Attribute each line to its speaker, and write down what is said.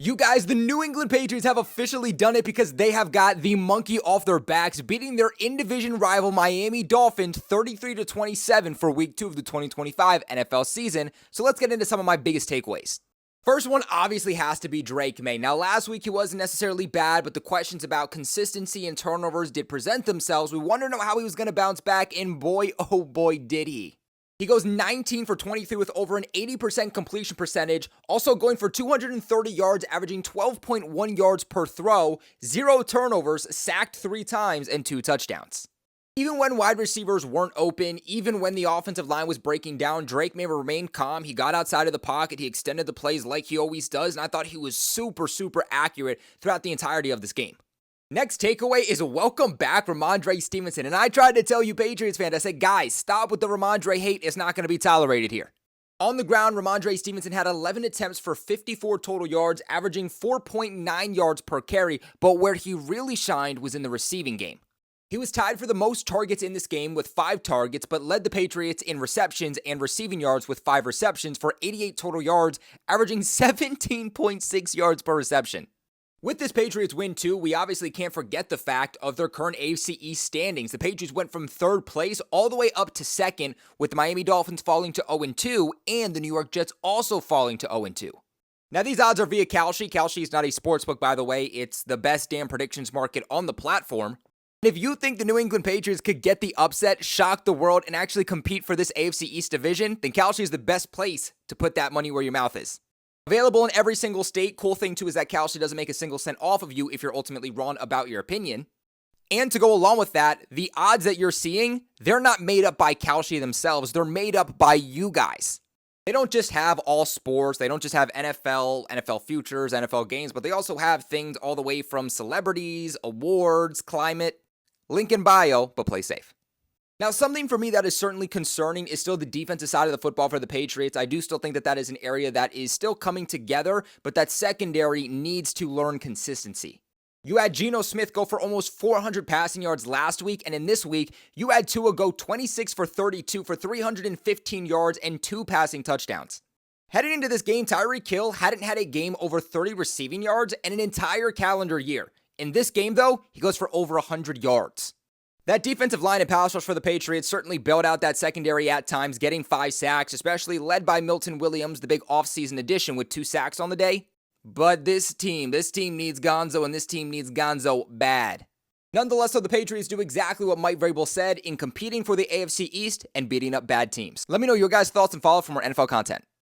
Speaker 1: You guys, the New England Patriots have officially done it because they have got the monkey off their backs, beating their in-division rival Miami Dolphins 33-27 for Week 2 of the 2025 NFL season. So let's get into some of my biggest takeaways. First one obviously has to be Drake May. Now, last week he wasn't necessarily bad, but the questions about consistency and turnovers did present themselves. We wanted to know how he was going to bounce back, and boy, oh boy, did he. He goes 19 for 23 with over an 80% completion percentage, also going for 230 yards, averaging 12.1 yards per throw, 0 turnovers, sacked 3 times, and 2 touchdowns. Even when wide receivers weren't open, even when the offensive line was breaking down, Drake May remained calm. He got outside of the pocket, he extended the plays like he always does, and I thought he was super accurate throughout the entirety of this game. Next takeaway is welcome back Ramondre Stevenson. And I tried to tell you Patriots fans, I said, guys, stop with the Ramondre hate. It's not going to be tolerated here. On the ground, Ramondre Stevenson had 11 attempts for 54 total yards, averaging 4.9 yards per carry, but where he really shined was in the receiving game. He was tied for the most targets in this game with 5 targets, but led the Patriots in receptions and receiving yards with 5 receptions for 88 total yards, averaging 17.6 yards per reception. With this Patriots win too, we obviously can't forget the fact of their current AFC East standings. The Patriots went from 3rd place all the way up to 2nd, with the Miami Dolphins falling to 0-2 and the New York Jets also falling to 0-2. Now these odds are via Kalshi. Kalshi is not a sportsbook, by the way. It's the best damn predictions market on the platform. And if you think the New England Patriots could get the upset, shock the world, and actually compete for this AFC East division, then Kalshi is the best place to put that money where your mouth is. Available in every single state. Cool thing too is that Kalshi doesn't make a single cent off of you if you're ultimately wrong about your opinion. And to go along with that, the odds that you're seeing, they're not made up by Kalshi themselves. They're made up by you guys. They don't just have all sports. They don't just have NFL, NFL futures, NFL games, but they also have things all the way from celebrities, awards, climate. Link in bio, but play safe. Now, something for me that is certainly concerning is still the defensive side of the football for the Patriots. I do still think that is an area that is still coming together, but that secondary needs to learn consistency. You had Geno Smith go for almost 400 passing yards last week, and in this week, you had Tua go 26 for 32 for 315 yards and 2 passing touchdowns. Heading into this game, Tyreek Hill hadn't had a game over 30 receiving yards in an entire calendar year. In this game, though, he goes for over 100 yards. That defensive line and pass rush for the Patriots certainly bailed out that secondary at times, getting 5 sacks, especially led by Milton Williams, the big offseason addition with 2 sacks on the day. But this team needs Gonzo, and this team needs Gonzo bad. Nonetheless, though, the Patriots do exactly what Mike Vrabel said in competing for the AFC East and beating up bad teams. Let me know your guys' thoughts and follow for more NFL content.